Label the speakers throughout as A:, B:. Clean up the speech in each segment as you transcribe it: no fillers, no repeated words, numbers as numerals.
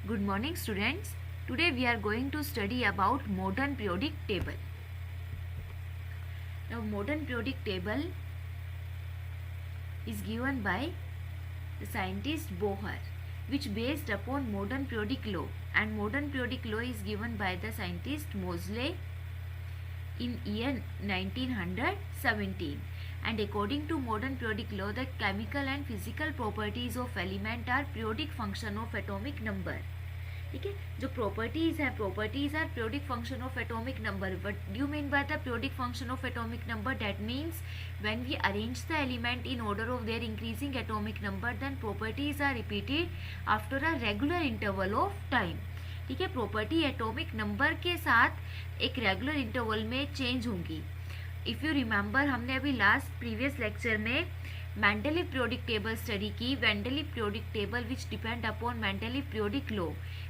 A: Good morning students. Today we are going to study about modern periodic table. Now modern periodic table is given by the scientist Bohr, which based upon modern periodic law, and modern periodic law is given by the scientist Moseley in year 1917. And according to modern periodic law, the chemical and physical properties of element are periodic function of atomic number. ठीक है, जो properties है, properties are periodic function of atomic number. What do you mean by the periodic function of atomic number? That means when we arrange the element in order of their increasing atomic number, then properties are repeated after a regular interval of time. ठीक है, property atomic number के साथ एक regular interval में change होंगी. If you remember, हमने अभी last previous lecture में मेंडलीव पीरियोडिक टेबल स्टडी की. Mendeleev periodic table which depend upon Mendeleev periodic law.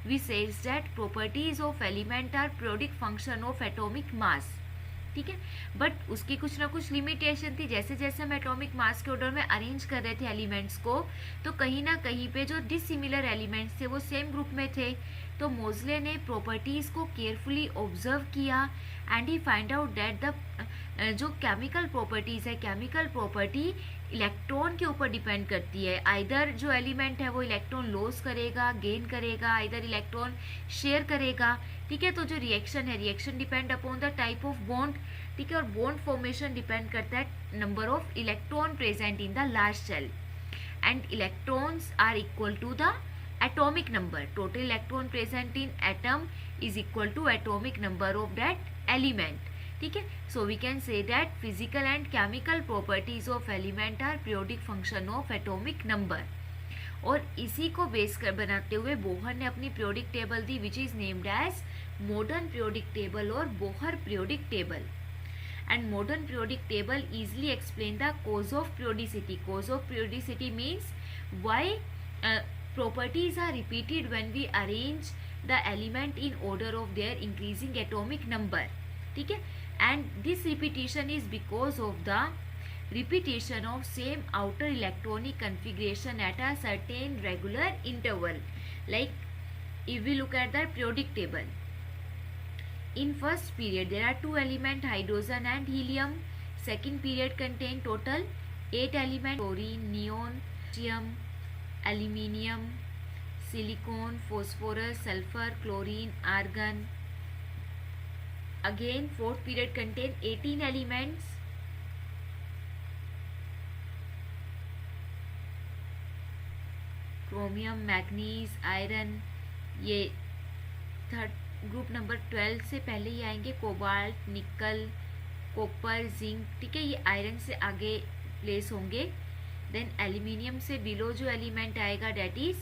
A: We says that properties of element are periodic function of atomic mass. ठीक है, but उसकी कुछ ना कुछ लिमिटेशन थी. जैसे जैसे हम एटॉमिक मास के ऑर्डर में अरेंज कर रहे थे एलिमेंट्स को, तो कहीं ना कहीं पे जो डिसिमिलर एलिमेंट्स थे वो सेम ग्रुप में थे. तो मोज़ले ने प्रॉपर्टीज़ को केयरफुली ऑब्जर्व किया and he find out that the जो केमिकल प्रॉपर्टीज़ है, केमिकल प्रॉपर्टी इलेक्ट्रॉन के ऊपर डिपेंड करती है. आइदर जो एलिमेंट है वो इलेक्ट्रॉन लॉस करेगा, गेन करेगा, आइदर इलेक्ट्रॉन शेयर करेगा. ठीक है, तो जो रिएक्शन है, reaction depend upon the type of bond. ठीक है, और बॉन्ड फॉर्मेशन डिपेंड करता है number of electron present in the large shell. And electrons are equal to the atomic number. Total electron present in atom is equal to atomic number of that element. ठीक है, so we can say that physical and chemical properties of element are periodic function of atomic number. और इसी को base कर बनाते हुए Bohr ने अपनी periodic table the, which is named as modern periodic table और Bohr periodic table. And modern periodic table easily explain the cause of periodicity. Cause of periodicity means why properties are repeated when we arrange the element in order of their increasing atomic number. ठीक है, and this repetition is because of the repetition of same outer electronic configuration at a certain regular interval. Like if we look at the periodic table, in first period there are two elements, hydrogen and helium. Second period contain total 8 elements, chlorine, neon, tritium, aluminium, silicon, phosphorus, sulfur, chlorine, argon. Again fourth period contain 18 elements, chromium, manganese, iron. ये third group number 12 से पहले ही आएंगे, cobalt, निकल, copper, zinc. ठीक है, ये iron से आगे प्लेस होंगे. देन एल्यूमिनियम से बिलो जो एलिमेंट आएगा that is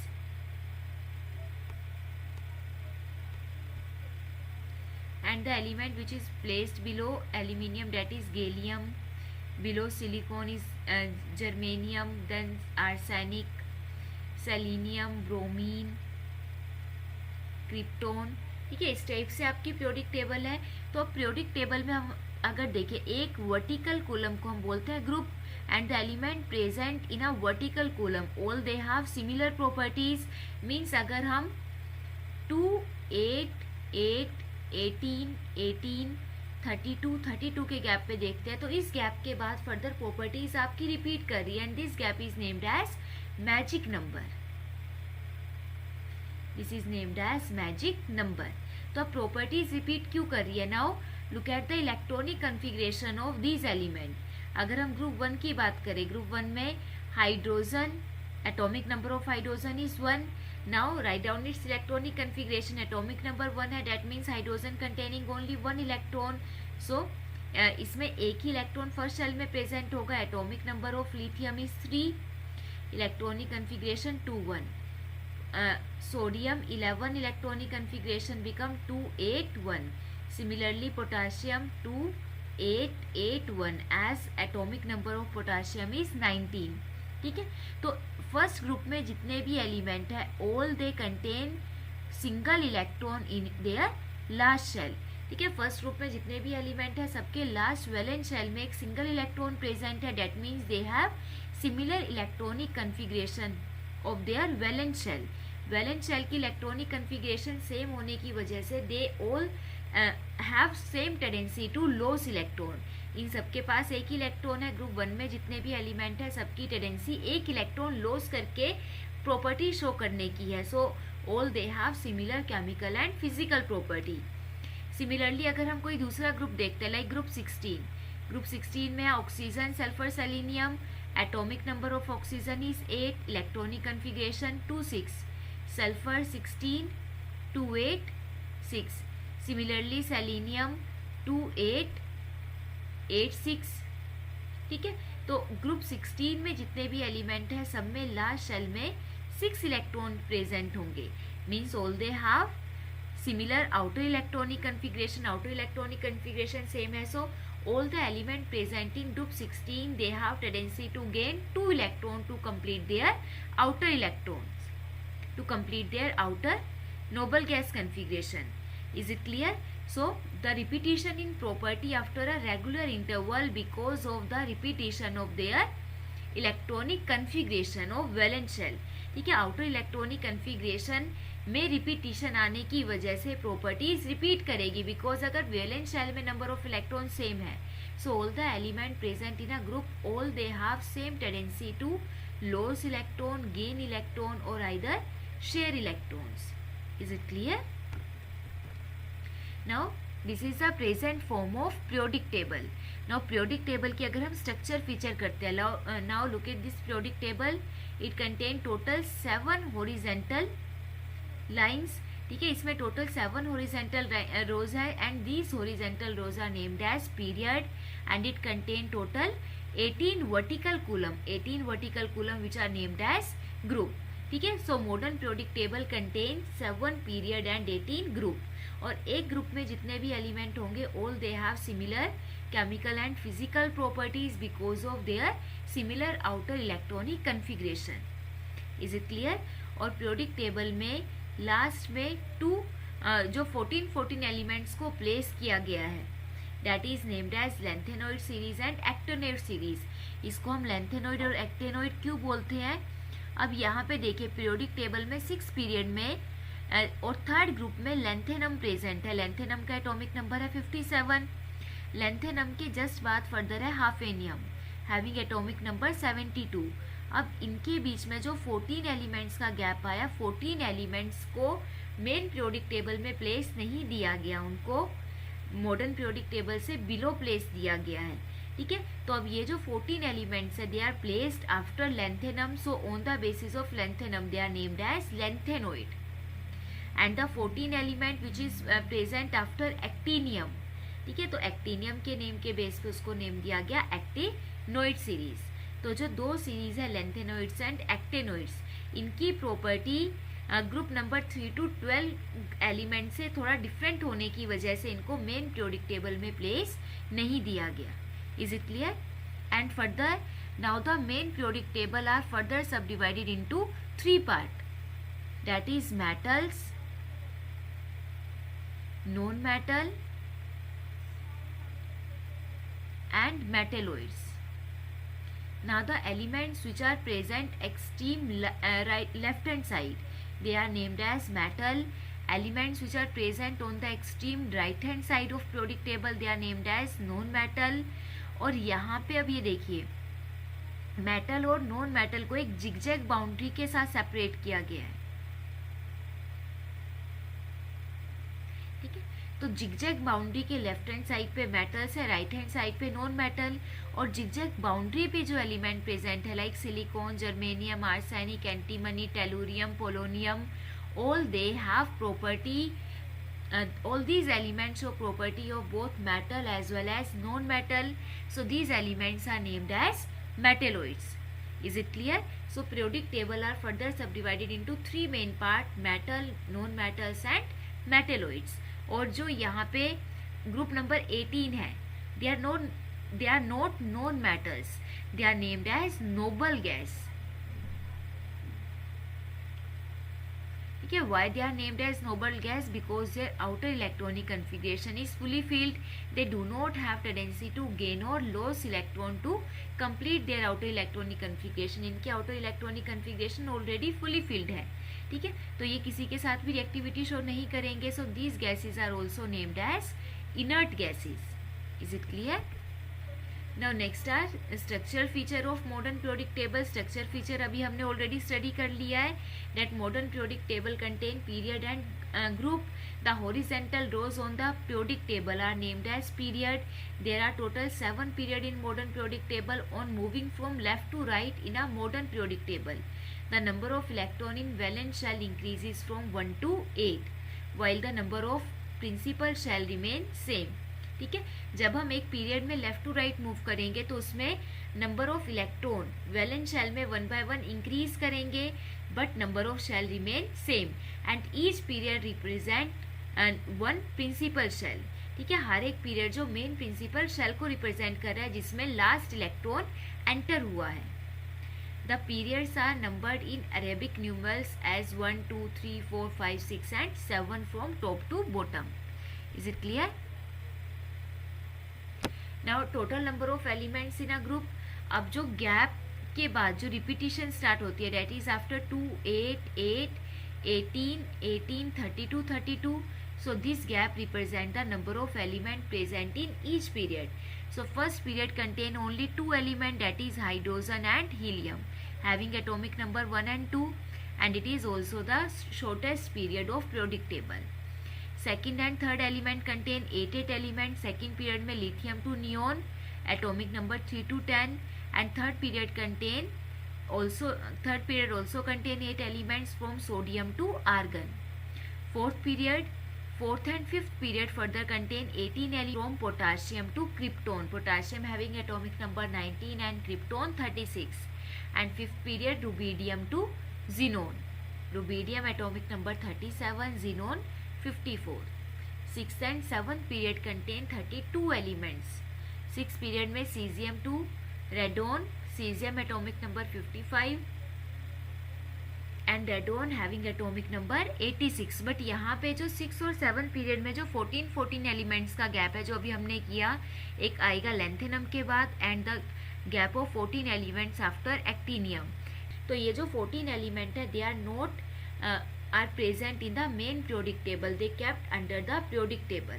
A: and the element which is placed below aluminium that is gallium. Below silicon is germanium, then arsenic, selenium, bromine, krypton. ठीक है, इस टाइप से आपकी पीरियोडिक टेबल है. तो अब पीरियोडिक टेबल में हम अगर देखें, एक वर्टिकल कॉलम को हम बोलते हैं group, and the element present in a vertical column all they have similar properties. means अगर हम 2, 8, 8, 18, 18, 32, 32 के गैप पे देखते हैं, तो इस गैप के बाद फर्दर प्रॉपर्टीज आपकी रिपीट कर रही है and this gap is named as magic number. This is named as magic number. तो अब प्रॉपर्टीज रिपीट क्यों कर रही है? Now look at the electronic configuration of these element. अगर हम ग्रुप 1 की बात करें, ग्रुप 1 में hydrogen, atomic number of hydrogen is 1. Now write down its electronic configuration. Atomic number 1 है, that means hydrogen containing only 1 electron. So इसमें एक ही इलेक्ट्रॉन फर्स्ट शेल में प्रेजेंट होगा. Atomic number of lithium is 3, electronic configuration 2, 1. Sodium 11, electronic configuration become 2, 8, 1. Similarly potassium 2, 8, 8, 1 as atomic number of potassium is 19. ठीक है, तो first group में जितने भी एलिमेंट है all they contain single electron in their last shell. ठीक है, first group में जितने भी एलिमेंट है सबके लास्ट वैलेंस शेल में एक सिंगल इलेक्ट्रॉन प्रेजेंट है. That means they have similar electronic configuration of their valence shell. Valence shell की इलेक्ट्रॉनिक कन्फिग्रेशन सेम होने की वजह से they all have same tendency to loss electron. इन सबके पास एक ही इलेक्ट्रॉन है। ग्रुप 1 में जितने भी एलिमेंट है सबकी टेंडेंसी एक इलेक्ट्रॉन लॉस करके प्रॉपर्टी शो करने की है। So all they have similar chemical and physical property. Similarly अगर हम कोई दूसरा ग्रुप देखते हैं लाइक ग्रुप 16 में है oxygen, sulphur, selenium. Atomic number of oxygen is 8, electronic configuration 2 6, sulphur 16 2 8 6। Similarly selenium 2 8 8 6। ठीक है, तो ग्रुप 16 में जितने भी एलिमेंट है सब में लास्ट शेल में 6 इलेक्ट्रॉन प्रेजेंट होंगे। Means all they have similar outer electronic configuration same है। सो all the element present in group 16 they have tendency to gain 2 electron to complete their outer electrons, to complete their outer noble gas configuration. Is it clear? So the repetition in property after a regular interval because of the repetition of their electronic configuration of valence shell. ठीक है, outer electronic configuration में repetition आने की वजह से properties repeat करेगी because अगर valence shell में नंबर ऑफ इलेक्ट्रॉन सेम है। So all the element present in a group all they have same tendency to loss electron, gain electron और either share electrons. Is it clear? Now this is the present form of periodic table. Now periodic table की अगर हम structure feature करते हैं, now look at this periodic table. It contain total 7 horizontal lines. ठीक है, इसमें total 7 horizontal rows है and these horizontal rows are named as period and it contain total 18 vertical column which are named as group. ठीक है, so modern periodic table contain 7 period and 18 group. और एक group में जितने भी element होंगे all they have similar chemical and physical properties because of their similar outer electronic configuration. Is it clear? और periodic table में लास्ट में जो 14 एलिमेंट्स को प्लेस किया गया है that is named as lanthanoid series and actinoid series. इसको हम लेंथेनॉइड और एक्टेनॉइड क्यों बोलते हैं? अब यहाँ पे देखिए पीरियोडिक टेबल में 6 पीरियड में और थर्ड ग्रुप में लेंथेनम प्रेजेंट है। लेंथेनम का एटॉमिक नंबर है 57। लेंथेनम के जस्ट बाद फर्दर है हाफेनियम हैविंग एटॉमिक नंबर 72। अब इनके बीच में जो 14 एलिमेंट्स का गैप आया, 14 एलिमेंट्स को मेन पीरियोडिक टेबल में प्लेस नहीं दिया गया, उनको मॉडर्न पीरियोडिक टेबल से बिलो प्लेस दिया गया है। ठीक है, तो अब ये जो 14 एलिमेंट्स है they are placed after lanthanum. So on the basis of lanthanum they are named as lanthanoid and the 14 element which is present after actinium. ठीक है, तो एक्टिनियम के नेम के बेस पे उसको नेम दिया गया एक्टिनॉइड सीरीज। तो जो 2 सीरीज है लेंथेनॉइड्स एंड एक्टेनॉइड्स, इनकी property group number 3 to 12 element से थोड़ा डिफरेंट होने की वजह से इनको मेन पीरियोडिक टेबल में प्लेस नहीं दिया गया। Is it clear? And further now the main periodic table are further sub divided into 3 part that is metals, non metal and metalloids. Now the elements which are present extreme left hand side they are named as metal. Elements which are present on the extreme right hand side of periodic table they are named as non metal. और यहाँ पे अब ये देखिए metal और non metal को एक zigzag boundary के साथ सेपरेट किया गया है। ठीक है, तो जिगजैग बाउंड्री के लेफ्ट हैंड साइड पे मेटल्स है, राइट हैंड साइड पे नॉन मेटल। और जिगजैग बाउंड्री पे जो एलिमेंट प्रेजेंट है like silicon, germanium, arsenic, antimony, tellurium, polonium, all they have property all these elements show property of both metal as well as non-metal. So these elements are named as metalloids. Is it clear? So periodic table are further subdivided into 3 main part: metal, non-metals and metalloids. और जो यहाँ पे group number 18 है they are not non-metals, they are named as noble gas. ठीक है, why they are named as noble gas? Because their outer electronic configuration is fully filled. They do not have tendency to gain or lose electron to complete their outer electronic configuration. इनके outer electronic configuration already fully filled है, ठीक है, तो ये किसी के साथ भी रिएक्टिविटी शो नहीं करेंगे. So these gases are also named as inert gases. Is it clear? Now next are structural feature of modern periodic table. Structure feature अभी हमने ऑलरेडी स्टडी कर लिया है. That modern periodic table contain period and group. The horizontal rows on the periodic table are named as period. There are total 7 period in modern periodic table. On moving from left to right in a modern periodic table, the number of electron in valence shell increases from 1 to 8, while the number of principal shell remain same. ठीक है, जब हम एक period में left to right move करेंगे तो उसमें number of electron valence shell में 1 by 1 इंक्रीज करेंगे, but number of shell remain same. And each period represent one principal shell. ठीक है, हर एक पीरियड जो मेन प्रिंसिपल शेल को रिप्रेजेंट कर रहा है जिसमें लास्ट इलेक्ट्रॉन एंटर हुआ है. The periods are numbered in Arabic numerals as 1 2 3 4 5 6 and 7 from top to bottom. Is it clear? Now total number of elements in a group. अब जो gap के बाद जो रिपीटिशन स्टार्ट होती है, that is after 2 8 8 18 18 32 32. So this gap represent the number of element present in each period. So first period contain only 2 element, that is hydrogen and helium, having atomic number 1 and 2, and it is also the shortest period of periodic table. Second and third element contain 8 element. Second period में lithium to neon, atomic number 3 to 10, and third period also contain 8 elements from sodium to argon. Fourth and fifth period further contain 18 elements from potassium to krypton. Potassium having atomic number 19 and krypton 36. And fifth period rubidium to xenon. Rubidium atomic number 37, xenon 54. Sixth and seventh period contain 32 elements. Sixth period में cesium to radon, cesium atomic number 55 and radon having atomic number 86. But यहाँ पे जो 6 और 7 period में जो 14 elements का gap है जो अभी हमने किया, एक आएगा लेंथेनम के बाद and the gap of 14 elements after actinium. तो ये जो 14 एलिमेंट है they are not are present in the main periodic table, they kept under the periodic table.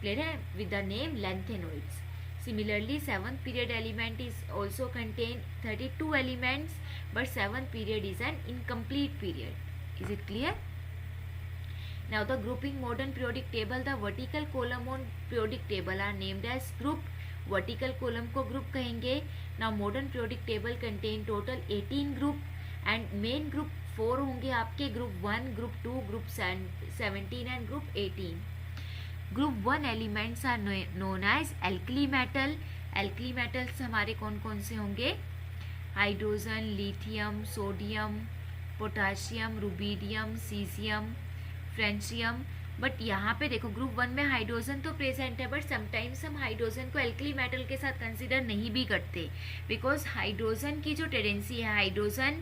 A: Clear है? With the name lanthanoids. Similarly, 7th period element is also contain 32 elements, but 7th period is an incomplete period. Is it clear? Now the grouping modern periodic table, the vertical column on periodic table are named as group. Vertical column को group कहेंगे. Now modern periodic table contain total 18 group and main group 4 होंगे आपके, group 1, group 2, group 17 and group 18. Group 1 elements are known as alkali metal. Alkali metals हमारे कौन कौन से होंगे? Hydrogen, lithium, sodium, potassium, rubidium, caesium, francium. But यहाँ पे देखो ग्रुप 1 में हाइड्रोजन तो प्रेजेंट है, बट समटाइम्स हम हाइड्रोजन को एल्कली मेटल के साथ कंसिडर नहीं भी करते, बिकॉज हाइड्रोजन की जो टेंडेंसी है, hydrogen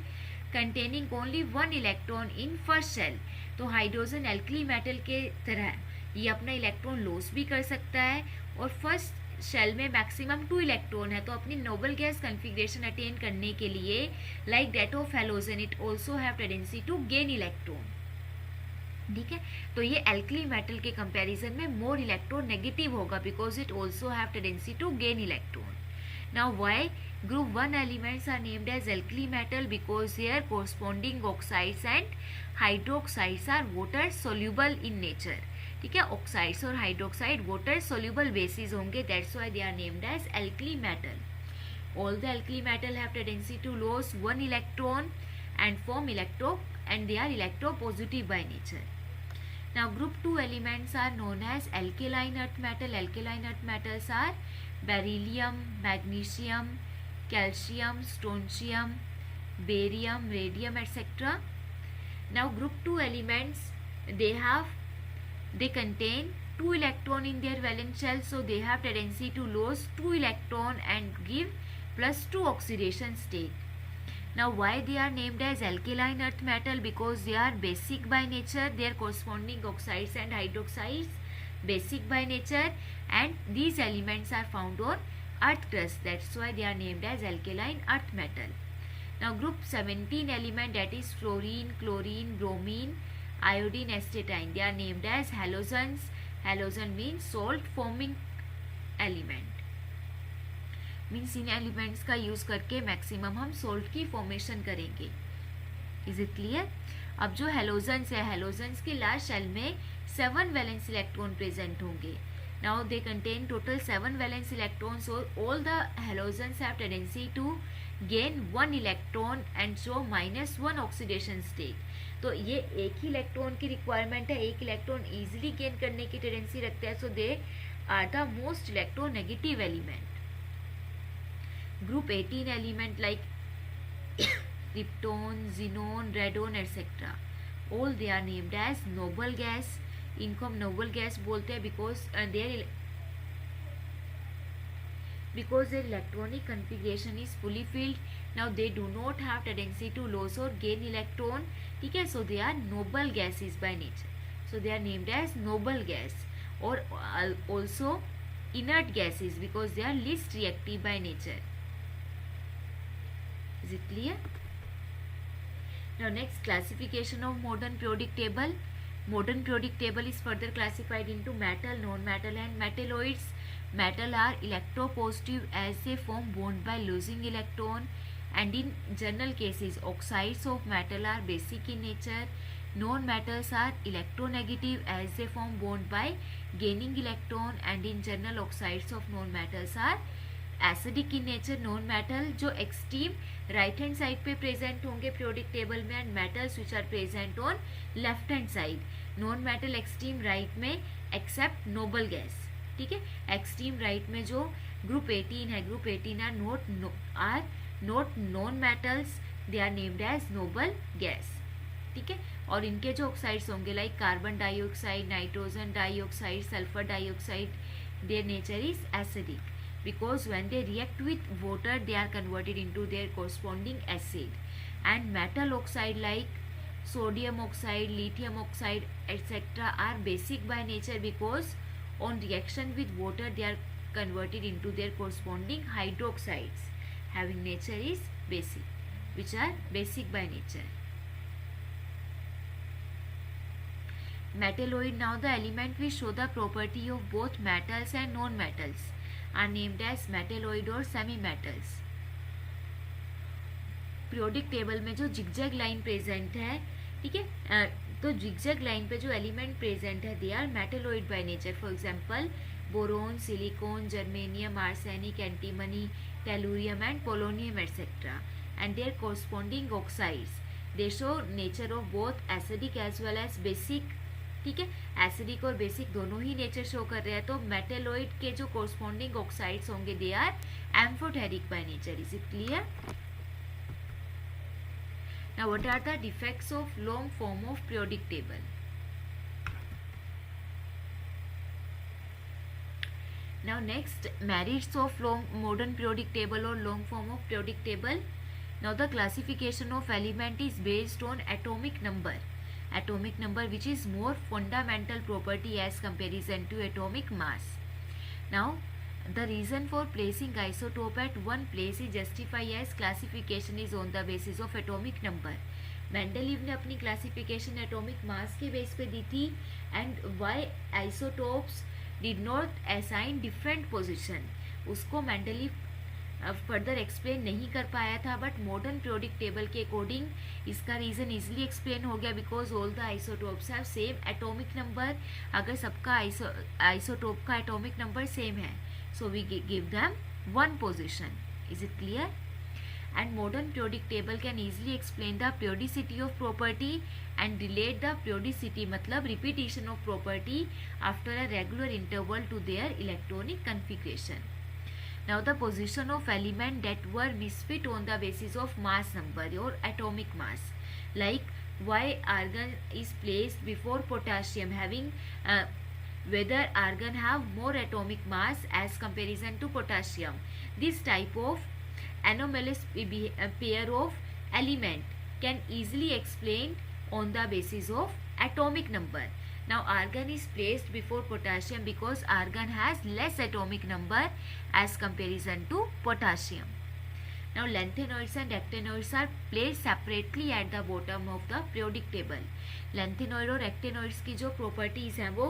A: containing only 1 electron in first shell. तो हाइड्रोजन एल्कली मेटल के तरह ये अपना इलेक्ट्रॉन लॉस भी कर सकता है, और फर्स्ट शेल में मैक्सिमम 2 इलेक्ट्रॉन है, तो अपनी नोबल गैस कन्फिग्रेशन अटेन करने के लिए like that of halogen it also have tendency to gain electron. ठीक है, तो ये एल्कली मेटल के कंपैरिजन में मोर इलेक्ट्रॉन नेगेटिव होगा because it also have tendency to gain electron. Now why group 1 elements are named as alkali metal? Because their corresponding oxides and hydroxides are water soluble in nature. ठीक है, oxides और hydroxide water soluble bases होंगे, that's why they are named as alkali metal. All the alkali metal have tendency to loss 1 electron and form and they are electropositive by nature. Now group 2 elements are known as alkaline earth metal. Alkaline earth metals are beryllium, magnesium, calcium, strontium, barium, radium, etc. Now group 2 elements, they contain 2 electron in their valence shell, so they have tendency to lose 2 electron and give +2 oxidation state. Now why they are named as alkaline earth metal? Because they are basic by nature, their corresponding oxides and hydroxides basic by nature, and these elements are found on earth crust, that's why they are named as alkaline earth metal. Now group 17 element, that is fluorine, chlorine, bromine, iodine, astatine, they are named as halogens. Halogen means salt forming element, means in elements का use करके maximum हम salt की formation करेंगे. Is it clear? अब जो halogens है, halogens के last shell में 7 वैलेंस इलेक्ट्रॉन प्रेजेंट होंगे. Now they contain total 7 valence electrons. All the halogens have tendency to gain 1 electron and show -1 oxidation state. तो ये एक ही इलेक्ट्रॉन की रिक्वायरमेंट है, एक इलेक्ट्रॉन इजीली गेन करने की टेंडेंसी रखते हैं. So they are the most electronegative element. Group 18 element like krypton, xenon, radon etc. All they are named as noble gas. इनको हम noble gas बोलते हैं because their electronic configuration is fully filled. Now they do not have tendency to lose or gain electron. ठीक है, so they are noble gases by nature. So they are named as noble gas or also inert gases because they are least reactive by nature. Is it clear? Now next, classification of modern periodic table. Modern periodic table is further classified into metal, non-metal and metalloids. Metal are electropositive as they form bond by losing electron, and in general cases oxides of metal are basic in nature. Non-metals are electronegative as they form bond by gaining electron, and in general oxides of non-metals are acidic in nature. Non metal जो extreme right hand side पे present होंगे periodic table में, and metals which are present on left hand side. Non metal extreme right में except noble gas. ठीक है, extreme right में जो group 18 है, group 18 are not non metals, they are named as noble gas. ठीक है, और इनके जो ऑक्साइड्स होंगे like carbon dioxide, nitrogen dioxide, sulphur dioxide, their nature is acidic because when they react with water they are converted into their corresponding acid. And metal oxide like sodium oxide, lithium oxide etc. are basic by nature because on reaction with water they are converted into their corresponding hydroxides having nature is basic, which are basic by nature. Metalloid, now the element which show the property of both metals and non-metals are named as metalloid or semi metals. Periodic table में जो zigzag line present है, ठीक है, तो zigzag line पे जो element present है they are metalloid by nature. For example boron, silicon, germanium, arsenic, antimony, tellurium and polonium etcetera. And their corresponding oxides they show nature of both acidic as well as basic. ठीक है, acidic और basic दोनों ही nature show कर रहे हैं. तो मेटेलोइड के जो कोरस्पॉन्डिंग ऑक्साइड्स होंगे they are amphoteric by nature. Is it clear? Now what are the defects of long form of periodic table? Now next, merits of long modern periodic table और long form of periodic table. Now the classification of element is based on atomic number. Atomic number which is more fundamental property as comparison to atomic mass. Now the reason for placing isotope at one place is justified as classification is on the basis of atomic number. Mendeleev ने अपनी classification atomic mass के base पे दी थी. And why isotopes did not assign different position, उसको Mendeleev further explain नहीं कर पाया था. बट मॉडर्न पीरियोडिक टेबल के अकॉर्डिंग इसका रीज़न इजीली एक्सप्लेन हो गया because all the isotopes have same atomic number. अगर सबका आइसोटोप का एटॉमिक नंबर सेम है so we give them one position. Is it clear? And modern periodic table can easily explain the periodicity of property and relate the periodicity मतलब repetition of property after a regular interval to their electronic configuration. Now the position of element that were misfit on the basis of mass number or atomic mass, like why argon is placed before potassium, having whether argon have more atomic mass as comparison to potassium. This type of anomalous pair of element can easily explained on the basis of atomic number. Now argon is placed before potassium because argon has less atomic number as comparison to potassium. Now lanthanoids and actinoids are placed separately at the bottom of the periodic table. Lanthanoid और actinoids की जो properties हैं वो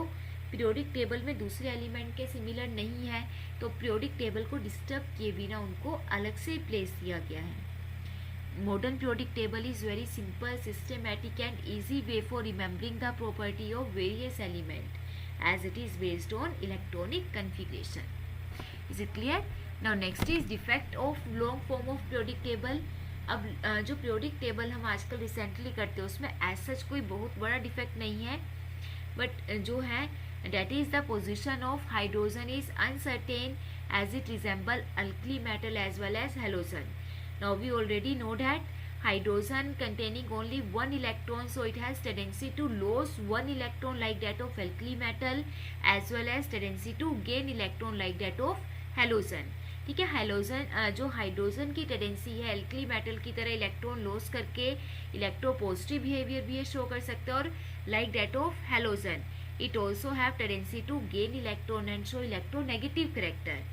A: periodic table में दूसरे element के similar नहीं है, तो पीरियोडिक टेबल को डिस्टर्ब किए बिना उनको अलग से प्लेस किया गया है। Modern periodic table is very simple, systematic and easy way for remembering the property of various element as it is based on electronic configuration. Is it clear? Now next is defect of long form of periodic table. अब जो periodic table हम आजकल recently करते हैं उसमें as such कोई बहुत बड़ा डिफेक्ट नहीं है, बट जो है that is the position of hydrogen is uncertain as it resemble alkali metal as well as halogen. Now we already know that hydrogen containing only one electron, so it has tendency to lose one electron like that of alkali metal as well as tendency to gain electron like that of halogen. ठीक है, hydrogen जो hydrogen की tendency है alkali metal की तरह electron loss करके electropositive behaviour भी show कर सकते हैं, और like that of halogen it also have tendency to gain electron and show electronegative character.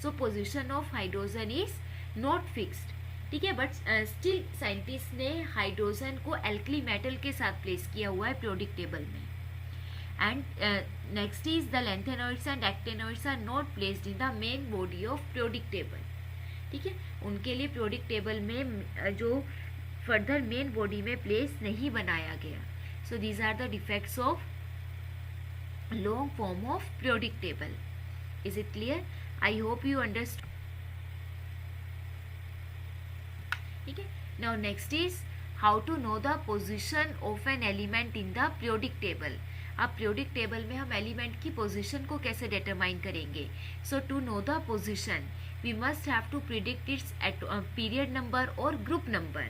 A: So position of hydrogen is not fixed. ठीक है, बट स्टिल साइंटिस्ट ने हाइड्रोजन को एल्कली मेटल के साथ प्लेस किया हुआ है पीरियोडिक टेबल में. And next is the lanthanoids and actinoids are not placed in the main body of periodic table. ठीक है, उनके लिए पीरियोडिक टेबल में जो फर्दर मेन बॉडी में प्लेस नहीं बनाया गया. So these are the defects of long form of periodic table. Is it clear? I hope you understood. ठीक है, now next is how to know the position of an element in the periodic table. अब periodic table में हम element की position को कैसे determine करेंगे. So to know the position we must have to predict its period number और group number.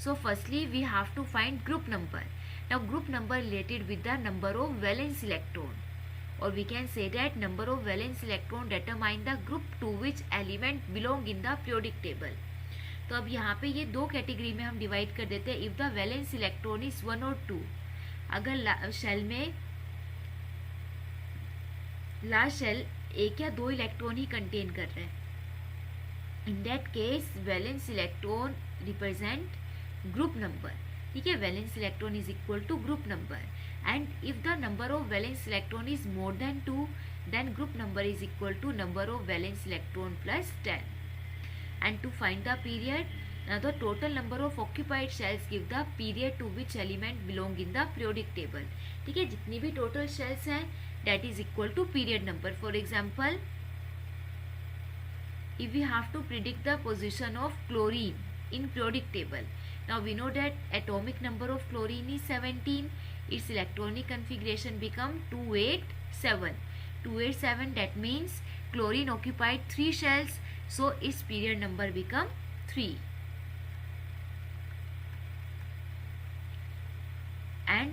A: So firstly we have to find group number. Now group number related with the number of valence electron, और we can say that number of valence electron determine the group to which element belong in the periodic table. तो अब यहाँ पे ये दो category में हम divide कर देते हैं. If the valence electron is 1 और 2, अगर शेल में लास्ट शेल एक या दो इलेक्ट्रॉन ही कंटेन कर रहे हैं, in that case valence electron represent group number. ठीक है, valence electron is equal to group number. And if the number of valence electron is more than 2, then group number is equal to number of valence electron plus 10. And to find the period, now the total number of occupied shells give the period to which element belong in the periodic table. ठीक है, जितनी भी total shells हैं that is equal to period number. For example, if we have to predict the position of chlorine in periodic table, now we know that atomic number of chlorine is 17. Its electronic configuration become 287. 287, that means chlorine occupied 3 shells. So its period number become 3. And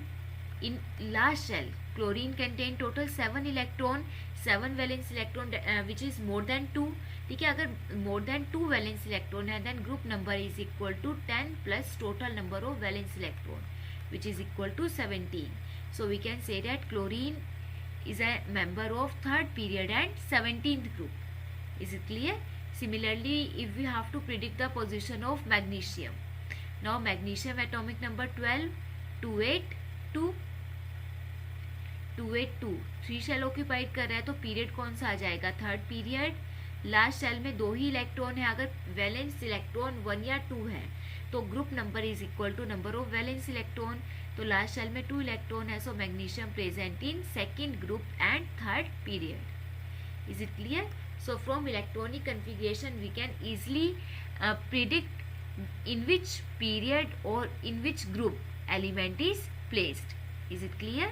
A: in last shell, chlorine contain total 7 electron, 7 valence electron which is more than 2. ठीक है, अगर more than 2 valence electron है, then group number is equal to 10 plus total number of valence electron which is equal to 17. So we can say that chlorine is a member of 3rd period and 17th group. Is it clear? Similarly, if we have to predict the position of magnesium, now magnesium atomic number 12, 282, 282 3 shell occupied कर रहा है, तो period कौन सा आ जाएगा? 3rd period. Last shell में 2 ही electron है, अगर वैलेंस इलेक्ट्रॉन 1 या 2 है तो group number is equal to number of valence electron. तो लास्ट शेल में 2 इलेक्ट्रॉन है, so magnesium present in 2nd group and 3rd period. Is it clear? So from electronic configuration we can easily predict in which period or in which group element is placed. Is it clear?